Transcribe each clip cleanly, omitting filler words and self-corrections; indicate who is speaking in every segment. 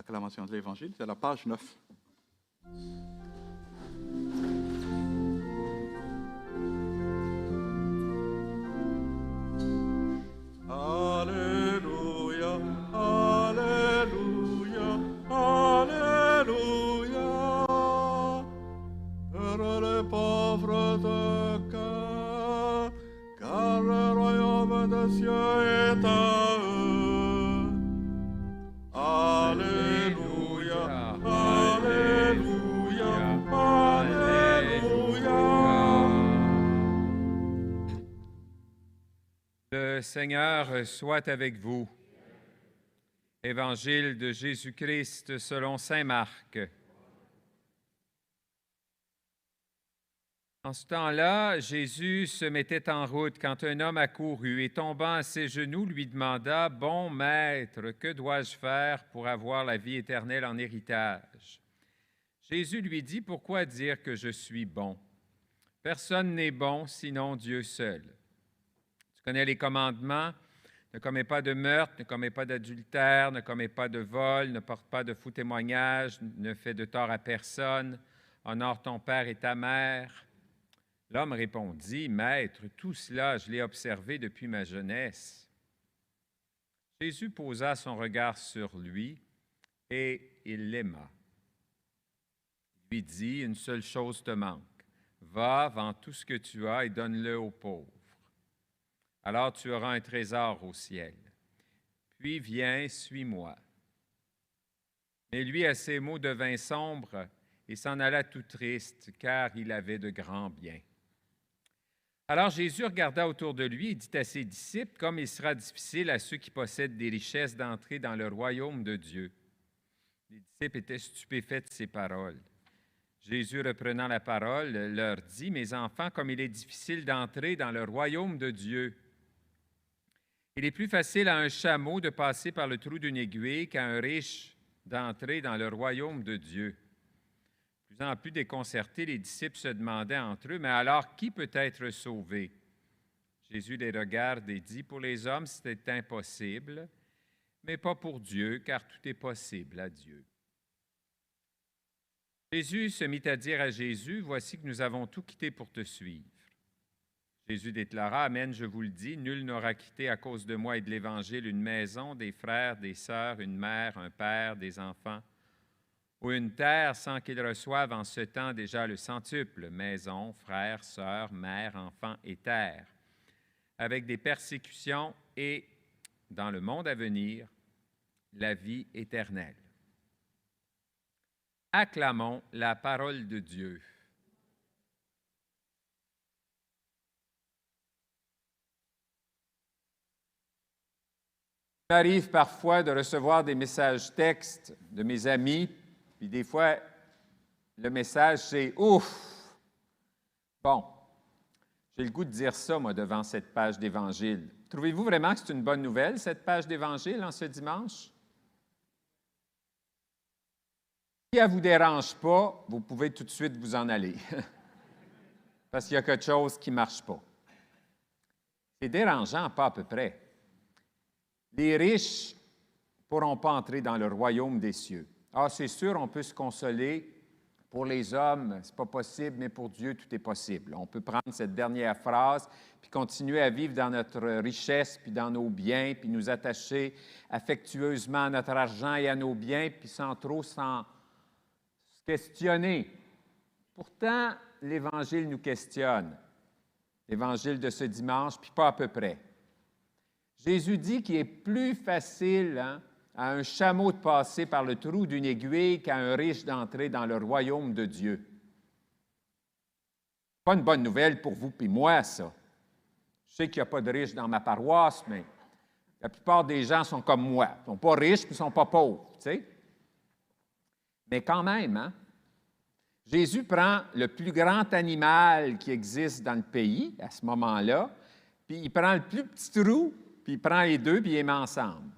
Speaker 1: Acclamation de l'Évangile, c'est la page 9. Alléluia, Alléluia, Alléluia. Heureux les pauvres de cœur, car le royaume des cieux est à eux. Alléluia, Alléluia, Alléluia.
Speaker 2: Le Seigneur soit avec vous. Évangile de Jésus-Christ selon saint Marc. En ce temps-là, Jésus se mettait en route quand un homme accourut et tombant à ses genoux lui demanda « Bon maître, que dois-je faire pour avoir la vie éternelle en héritage? » Jésus lui dit « Pourquoi dire que je suis bon? Personne n'est bon sinon Dieu seul. Tu connais les commandements, ne commets pas de meurtre, ne commets pas d'adultère, ne commets pas de vol, ne porte pas de faux témoignage, ne fais de tort à personne, honore ton père et ta mère. » L'homme répondit, « Maître, tout cela, je l'ai observé depuis ma jeunesse. » Jésus posa son regard sur lui et il l'aima. Il lui dit, « Une seule chose te manque. Va, vends tout ce que tu as et donne-le aux pauvres. Alors tu auras un trésor au ciel. Puis viens, suis-moi. » Mais lui, à ces mots, devint sombre et s'en alla tout triste, car il avait de grands biens. Alors Jésus regarda autour de lui et dit à ses disciples, « Comme il sera difficile à ceux qui possèdent des richesses d'entrer dans le royaume de Dieu. » Les disciples étaient stupéfaits de ces paroles. Jésus, reprenant la parole, leur dit, « Mes enfants, comme il est difficile d'entrer dans le royaume de Dieu. Il est plus facile à un chameau de passer par le trou d'une aiguille qu'à un riche d'entrer dans le royaume de Dieu. » De plus en plus déconcertés, les disciples se demandaient entre eux, « Mais alors, qui peut être sauvé? » Jésus les regarde et dit, « Pour les hommes, c'est impossible, mais pas pour Dieu, car tout est possible à Dieu. » Jésus se mit à dire à Jésus, « Voici que nous avons tout quitté pour te suivre. » Jésus déclara, « Amen, je vous le dis, nul n'aura quitté à cause de moi et de l'Évangile une maison, des frères, des sœurs, une mère, un père, des enfants, ou une terre sans qu'ils reçoivent en ce temps déjà le centuple, maison, frères, sœurs, mères, enfants et terre, avec des persécutions et, dans le monde à venir, la vie éternelle. » Acclamons la parole de Dieu. Il m'arrive parfois de recevoir des messages textes de mes amis, puis des fois, le message, c'est « Ouf! » Bon, j'ai le goût de dire ça, moi, devant cette page d'Évangile. Trouvez-vous vraiment que c'est une bonne nouvelle, cette page d'Évangile, en ce dimanche? Si elle ne vous dérange pas, vous pouvez tout de suite vous en aller, parce qu'il y a quelque chose qui ne marche pas. C'est dérangeant, pas à peu près. Les riches ne pourront pas entrer dans le royaume des cieux. Ah, c'est sûr, on peut se consoler. Pour les hommes, ce n'est pas possible, mais pour Dieu, tout est possible. On peut prendre cette dernière phrase, puis continuer à vivre dans notre richesse, puis dans nos biens, puis nous attacher affectueusement à notre argent et à nos biens, puis sans trop s'en questionner. Pourtant, l'Évangile nous questionne. L'Évangile de ce dimanche, puis pas à peu près. Jésus dit qu'il est plus facile à un chameau de passer par le trou d'une aiguille qu'à un riche d'entrer dans le royaume de Dieu. Pas une bonne nouvelle pour vous et moi, ça. Je sais qu'il n'y a pas de riches dans ma paroisse, mais la plupart des gens sont comme moi. Ils ne sont pas riches et ils ne sont pas pauvres, tu sais. Mais quand même, Jésus prend le plus grand animal qui existe dans le pays à ce moment-là, puis il prend le plus petit trou, puis il prend les deux, puis il les met ensemble.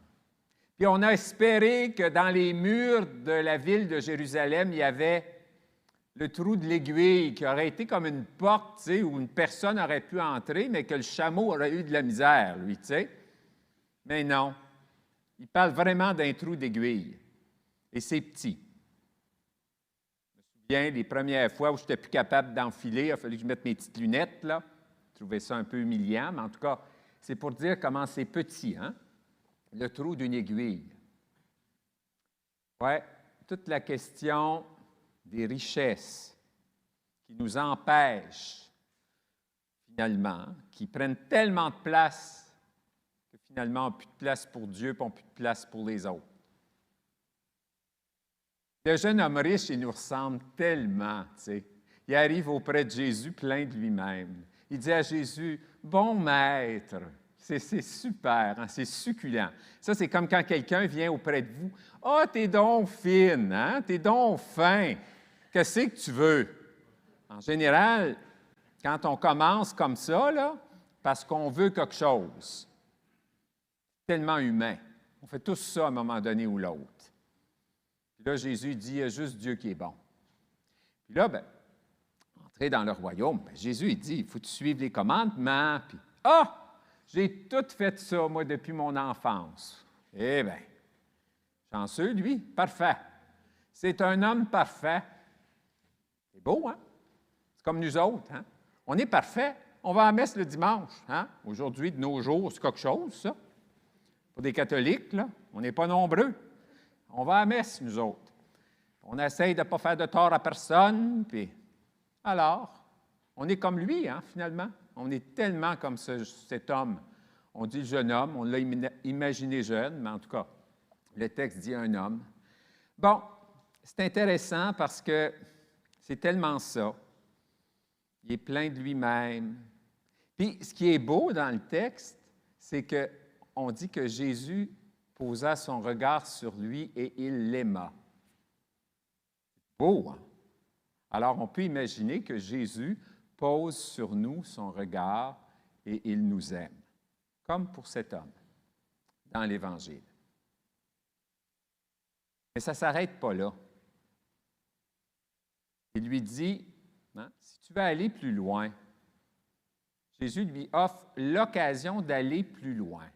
Speaker 2: Puis on a espéré que dans les murs de la ville de Jérusalem, il y avait le trou de l'aiguille qui aurait été comme une porte, tu sais, où une personne aurait pu entrer, mais que le chameau aurait eu de la misère, lui, tu sais. Mais non, il parle vraiment d'un trou d'aiguille. Et c'est petit. Je me souviens, les premières fois où je n'étais plus capable d'enfiler, il a fallu que je mette mes petites lunettes, là. Je trouvais ça un peu humiliant, mais en tout cas, c'est pour dire comment c'est petit, hein? Le trou d'une aiguille. Oui, toute la question des richesses qui nous empêchent, finalement, qui prennent tellement de place que finalement, on n'a plus de place pour Dieu et on n'a plus de place pour les autres. Le jeune homme riche, il nous ressemble tellement, tu sais. Il arrive auprès de Jésus plein de lui-même. Il dit à Jésus, « Bon maître ». C'est super, hein? C'est succulent. Ça, c'est comme quand quelqu'un vient auprès de vous. « Ah, t'es donc fine, hein? T'es donc fin. Qu'est-ce que tu veux? » En général, quand on commence comme ça, là, parce qu'on veut quelque chose, tellement humain. On fait tous ça à un moment donné ou l'autre. Puis là, Jésus dit, il y a juste Dieu qui est bon. Puis là, bien, entrer dans le royaume, bien, Jésus, il dit, il faut que tu suives les commandements. Puis, j'ai tout fait ça, moi, depuis mon enfance. Eh bien, chanceux, lui, parfait. C'est un homme parfait. C'est beau, hein? C'est comme nous autres, hein? On est parfait. On va à la messe le dimanche, hein? Aujourd'hui, de nos jours, c'est quelque chose, ça. Pour des catholiques, là, on n'est pas nombreux. On va à la messe, nous autres. On essaye de ne pas faire de tort à personne, puis alors, on est comme lui, hein, finalement. On est tellement comme cet homme. On dit jeune homme, on l'a imaginé jeune, mais en tout cas, le texte dit un homme. Bon, c'est intéressant parce que c'est tellement ça. Il est plein de lui-même. Puis, ce qui est beau dans le texte, c'est qu'on dit que Jésus posa son regard sur lui et il l'aima. Beau, hein? Alors, on peut imaginer que Jésus pose sur nous son regard et il nous aime, comme pour cet homme dans l'Évangile. Mais ça ne s'arrête pas là. Il lui dit, hein, si tu veux aller plus loin, Jésus lui offre l'occasion d'aller plus loin,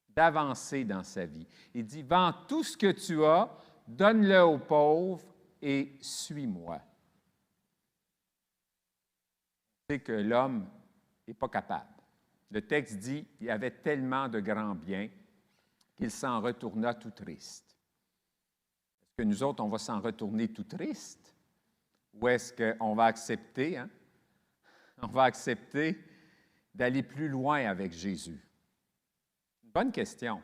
Speaker 2: d'avancer dans sa vie. Il dit, vends tout ce que tu as, donne-le aux pauvres et suis-moi. C'est que l'homme n'est pas capable. Le texte dit qu'il avait tellement de grands biens qu'il s'en retourna tout triste. Est-ce que nous autres, on va s'en retourner tout triste? Ou est-ce qu'on va accepter, hein? On va accepter d'aller plus loin avec Jésus? Une bonne question.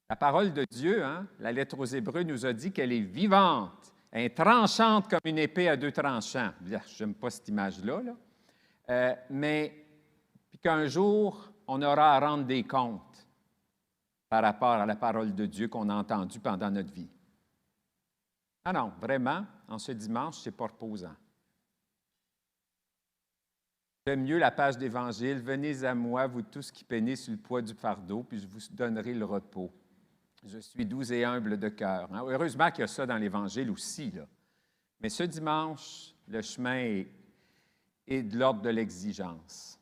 Speaker 2: La parole de Dieu, hein, la lettre aux Hébreux nous a dit qu'elle est vivante, elle est tranchante comme une épée à deux tranchants. Je n'aime pas cette image-là, là. Mais puis qu'un jour, on aura à rendre des comptes par rapport à la parole de Dieu qu'on a entendue pendant notre vie. Ah non, vraiment, en ce dimanche, ce n'est pas reposant. J'aime mieux la page d'Évangile. « Venez à moi, vous tous qui peinez sur le poids du fardeau, puis je vous donnerai le repos. Je suis doux et humble de cœur. Hein? » Heureusement qu'il y a ça dans l'Évangile aussi, là. Mais ce dimanche, le chemin est de l'ordre de l'exigence.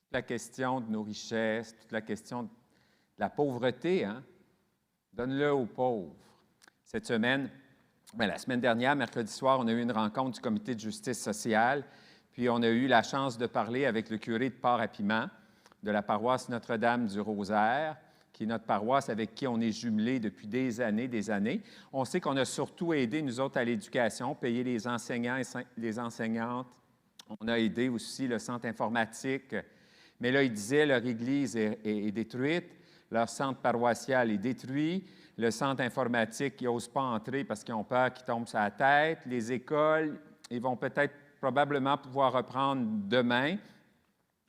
Speaker 2: Toute la question de nos richesses, toute la question de la pauvreté, hein? Donne-le aux pauvres. Cette semaine, la semaine dernière, mercredi soir, on a eu une rencontre du comité de justice sociale, puis on a eu la chance de parler avec le curé de Port-à-Piment de la paroisse Notre-Dame du Rosaire, qui est notre paroisse avec qui on est jumelés depuis des années. On sait qu'on a surtout aidé, nous autres, à l'éducation, payer les enseignants et les enseignantes. On a aidé aussi le centre informatique. Mais là, il disait, leur église est détruite, leur centre paroissial est détruit, le centre informatique, ils n'osent pas entrer parce qu'ils ont peur qu'ils tombent sur la tête. Les écoles, ils vont peut-être probablement pouvoir reprendre demain,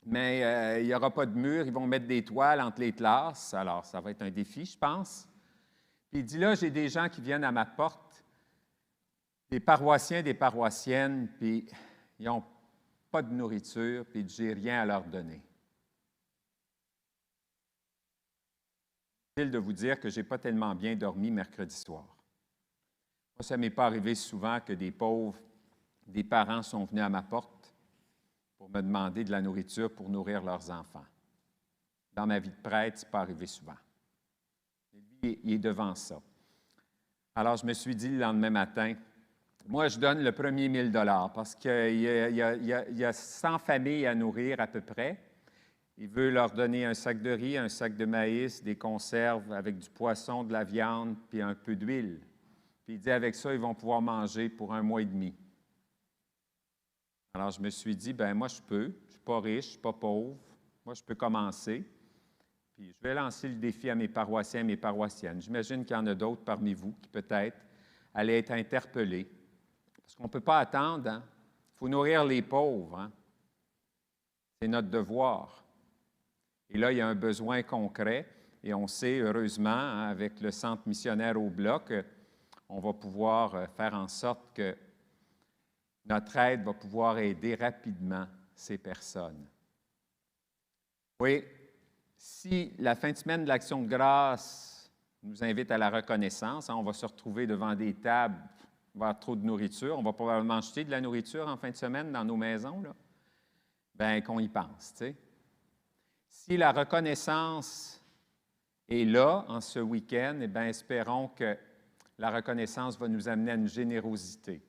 Speaker 2: mais il n'y aura pas de mur, ils vont mettre des toiles entre les classes. Alors, ça va être un défi, je pense. Puis il dit, là, j'ai des gens qui viennent à ma porte, des paroissiens, des paroissiennes, puis ils n'ont pas de nourriture, puis je n'ai rien à leur donner. De vous dire que je n'ai pas tellement bien dormi mercredi soir. Moi, ça ne m'est pas arrivé souvent que des pauvres, des parents sont venus à ma porte pour me demander de la nourriture pour nourrir leurs enfants. Dans ma vie de prêtre, ce n'est pas arrivé souvent. Et lui, il est devant ça. Alors, je me suis dit le lendemain matin, moi, je donne le premier 1 000 parce qu'il y a 100 familles à nourrir à peu près. Il veut leur donner un sac de riz, un sac de maïs, des conserves avec du poisson, de la viande, puis un peu d'huile. Puis il dit, avec ça, ils vont pouvoir manger pour 1 mois et demi. Alors, je me suis dit, bien, moi, je peux. Je ne suis pas riche, je ne suis pas pauvre. Moi, je peux commencer. Puis, je vais lancer le défi à mes paroissiens et mes paroissiennes. J'imagine qu'il y en a d'autres parmi vous qui, peut-être, allaient être interpellés. Parce qu'on ne peut pas attendre. Hein? Il faut nourrir les pauvres. Hein? C'est notre devoir. Et là, il y a un besoin concret. Et on sait, heureusement, hein, avec le Centre missionnaire au Bloc, on va pouvoir faire en sorte que notre aide va pouvoir aider rapidement ces personnes. Oui, si la fin de semaine de l'Action de grâce nous invite à la reconnaissance, hein, on va se retrouver devant des tables, il va y avoir trop de nourriture, on va probablement acheter de la nourriture en fin de semaine dans nos maisons, là. Bien, qu'on y pense, tu sais. Si la reconnaissance est là en ce week-end, eh bien, espérons que la reconnaissance va nous amener à une générosité.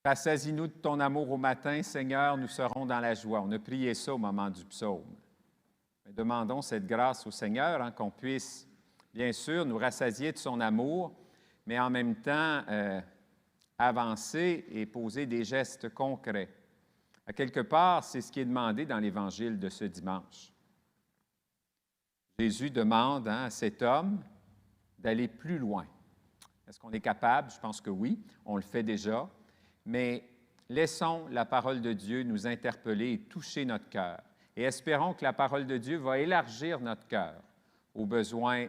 Speaker 2: Rassasie-nous de ton amour au matin, Seigneur, nous serons dans la joie. On a prié ça au moment du psaume. Mais demandons cette grâce au Seigneur, hein, qu'on puisse, bien sûr, nous rassasier de son amour, mais en même temps avancer et poser des gestes concrets. À quelque part, c'est ce qui est demandé dans l'Évangile de ce dimanche. Jésus demande à cet homme d'aller plus loin. Est-ce qu'on est capable? Je pense que oui, on le fait déjà. Mais laissons la parole de Dieu nous interpeller et toucher notre cœur. Et espérons que la parole de Dieu va élargir notre cœur aux besoins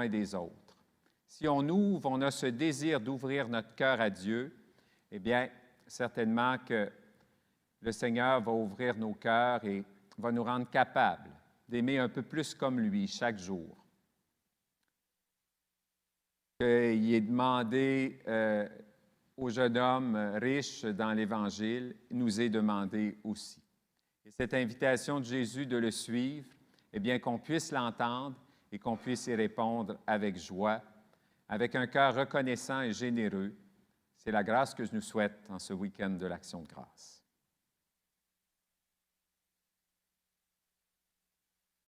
Speaker 2: des autres. Si on ouvre, on a ce désir d'ouvrir notre cœur à Dieu, eh bien, certainement que le Seigneur va ouvrir nos cœurs et va nous rendre capables d'aimer un peu plus comme lui chaque jour. Il est demandé au jeune homme riche dans l'Évangile, nous est demandé aussi. Et cette invitation de Jésus de le suivre, eh bien, qu'on puisse l'entendre et qu'on puisse y répondre avec joie, avec un cœur reconnaissant et généreux. C'est la grâce que je nous souhaite en ce week-end de l'Action de grâce.